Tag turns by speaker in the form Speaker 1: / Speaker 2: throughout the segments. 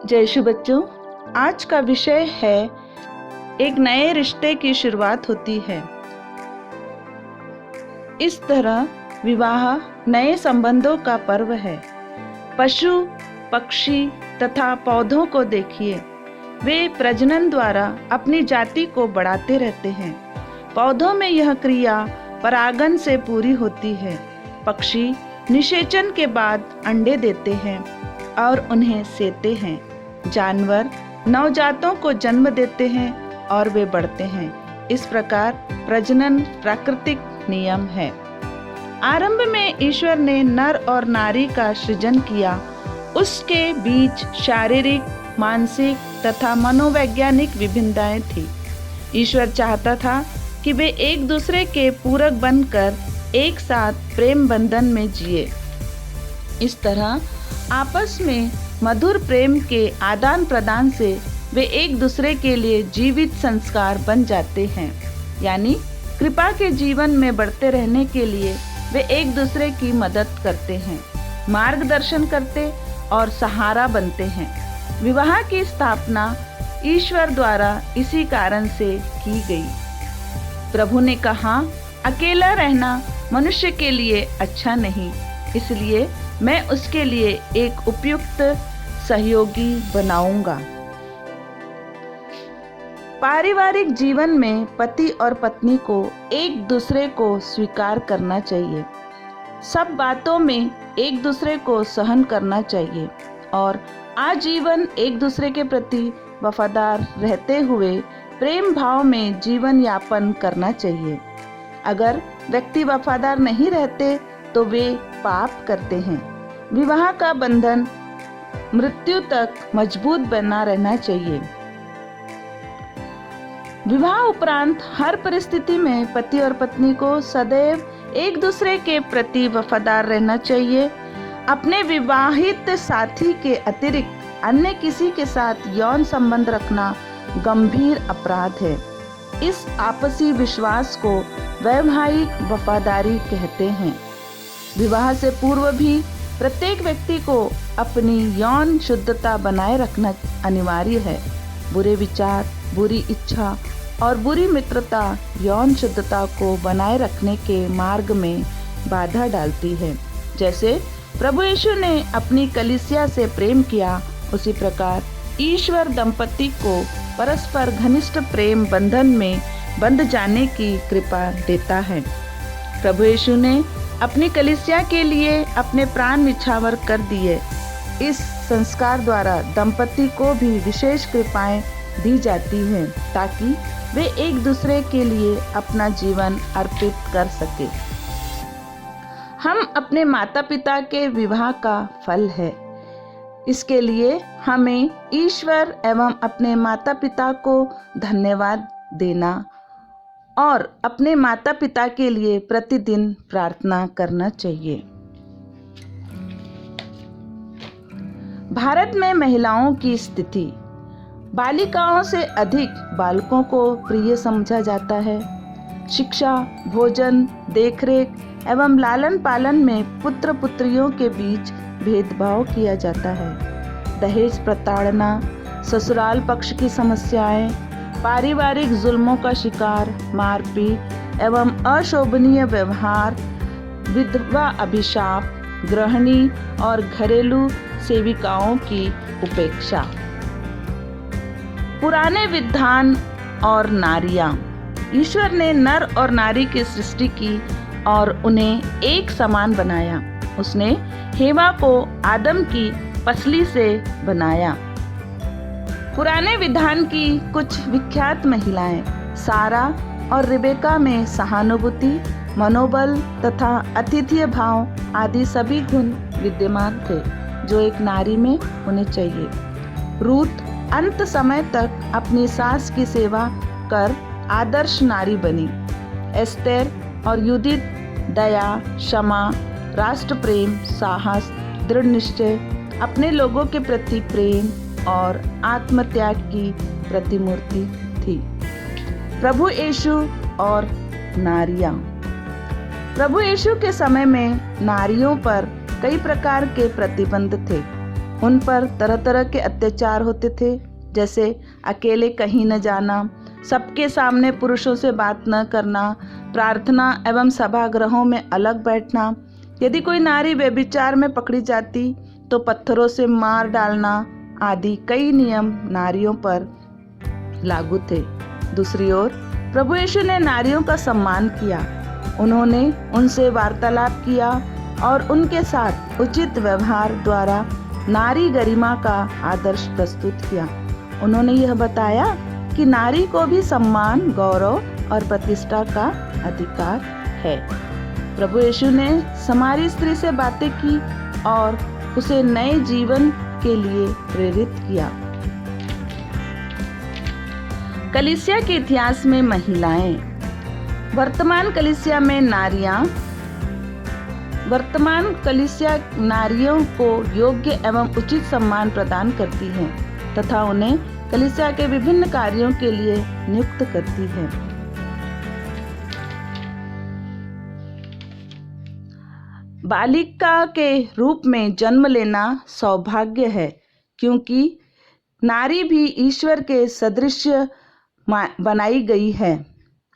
Speaker 1: जय यीशु बच्चों, आज का विषय है एक नए रिश्ते की शुरुआत होती है। इस तरह विवाह नए संबंधों का पर्व है। पशु, पक्षी तथा पौधों को देखिए, वे प्रजनन द्वारा अपनी जाति को बढ़ाते रहते हैं। पौधों में यह क्रिया परागन से पूरी होती है। पक्षी निषेचन के बाद अंडे देते हैं और उन्हें सेते हैं। जानवर नवजातों को जन्म देते हैं और वे बढ़ते हैं। इस प्रकार प्रजनन प्राकृतिक नियम है। आरंभ में ईश्वर ने नर और नारी का सृजन किया। उसके बीच शारीरिक, मानसिक तथा मनोवैज्ञानिक विभिन्नताएं थी। ईश्वर चाहता था कि वे एक दूसरे के पूरक बनकर एक साथ प्रेम बंधन में जिए। इस तरह आपस में मधुर प्रेम के आदान प्रदान से वे एक दूसरे के लिए जीवित संस्कार बन जाते हैं। यानी कृपा के जीवन में बढ़ते रहने के लिए वे एक दूसरे की मदद करते हैं, मार्गदर्शन करते और सहारा बनते हैं। विवाह की स्थापना ईश्वर द्वारा इसी कारण से की गई। प्रभु ने कहा, अकेला रहना मनुष्य के लिए अच्छा नहीं, इसलिए मैं उसके लिए एक उपयुक्त सहयोगी बनाऊंगा। पारिवारिक जीवन में पति और पत्नी को एक दूसरे को स्वीकार करना चाहिए। सब बातों में एक दूसरे को सहन करना चाहिए और आजीवन एक दूसरे के प्रति वफादार रहते हुए प्रेम भाव में जीवन यापन करना चाहिए। अगर व्यक्ति वफादार नहीं रहते तो वे पाप करते हैं। विवाह का बंधन मृत्यु तक मजबूत बना रहना चाहिए। विवाह उपरांत हर परिस्थिति में पति और पत्नी को सदैव एक दूसरे के प्रति वफादार रहना चाहिए। अपने विवाहित साथी के अतिरिक्त अन्य किसी के साथ यौन संबंध रखना गंभीर अपराध है। इस आपसी विश्वास को वैवाहिक वफादारी कहते हैं। विवाह से पूर्व भी प्रत्येक व्यक्ति को अपनी यौन शुद्धता बनाए रखना अनिवार्य है। बुरे विचार, बुरी इच्छा और बुरी मित्रता यौन शुद्धता को बनाए रखने के मार्ग में बाधा डालती है। जैसे प्रभु यीशु ने अपनी कलीसिया से प्रेम किया, उसी प्रकार ईश्वर दंपति को परस्पर घनिष्ठ प्रेम बंधन में बंध जाने की कृपा देता है। प्रभु यीशु ने अपनी कलीसिया के लिए अपने प्राण निछावर कर दिए। इस संस्कार द्वारा दंपति को भी विशेष कृपाएं दी जाती हैं ताकि वे एक दूसरे के लिए अपना जीवन अर्पित कर सके। हम अपने माता पिता के विवाह का फल है। इसके लिए हमें ईश्वर एवं अपने माता पिता को धन्यवाद देना और अपने माता पिता के लिए प्रतिदिन प्रार्थना करना चाहिए। भारत में महिलाओं की स्थिति बालिकाओं से अधिक बालकों को प्रिय समझा जाता है। शिक्षा, भोजन, देखरेख एवं लालन पालन में पुत्र पुत्रियों के बीच भेदभाव किया जाता है। दहेज प्रताड़ना, ससुराल पक्ष की समस्याएं, पारिवारिक जुल्मों का शिकार, मारपीट एवं अशोभनीय व्यवहार, विधवा अभिशाप, गृहिणी और घरेलू सेविकाओं की उपेक्षा। पुराने विधान और नारियां। ईश्वर ने नर और नारी की सृष्टि की और उन्हें एक समान बनाया। उसने हेवा को आदम की पसली से बनाया। पुराने विधान की कुछ विख्यात महिलाएं सारा और रिबेका में सहानुभूति, मनोबल तथा अतिथ्य भाव आदि सभी गुण विद्यमान थे जो एक नारी में होने चाहिए। रूत अंत समय तक अपनी सास की सेवा कर आदर्श नारी बनी। एस्तेर और युदित दया, क्षमा, राष्ट्र प्रेम, साहस, दृढ़ निश्चय, अपने लोगों के प्रति प्रेम और आत्मत्याग की प्रतिमूर्ति थी। प्रभु यीशु और नारियां। प्रभु यीशु के समय में नारियों पर कई प्रकार के प्रतिबंध थे। उन पर तरह तरह के अत्याचार होते थे, जैसे अकेले कहीं न जाना, सबके सामने पुरुषों से बात न करना, प्रार्थना एवं सभागृहों में अलग बैठना। यदि कोई नारी व्यभिचार में पकड़ी जाती तो पत्थरों से मार डालना आदि कई नियम नारियों पर लागू थे। दूसरी ओर प्रभु यीशु ने नारियों का सम्मान किया। उन्होंने उनसे वार्तालाप किया और उनके साथ उचित व्यवहार द्वारा नारी गरिमा का आदर्श प्रस्तुत किया। उन्होंने यह बताया कि नारी को भी सम्मान, गौरव और प्रतिष्ठा का अधिकार है। प्रभु यीशु ने समारी स्त्री से बातें की और उसे नए जीवन के लिए प्रेरित किया। कलीसिया के इतिहास में महिलाएं। वर्तमान कलीसिया नारियों को योग्य एवं उचित सम्मान प्रदान करती है तथा उन्हें कलीसिया के विभिन्न कार्यों के लिए नियुक्त करती है। बालिका के रूप में जन्म लेना सौभाग्य है, क्योंकि नारी भी ईश्वर के सदृश बनाई गई है।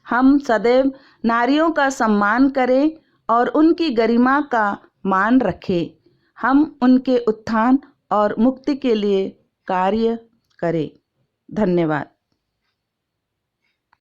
Speaker 1: हम सदैव नारियों का सम्मान करें और उनकी गरिमा का मान रखें। हम उनके उत्थान और मुक्ति के लिए कार्य करें। धन्यवाद।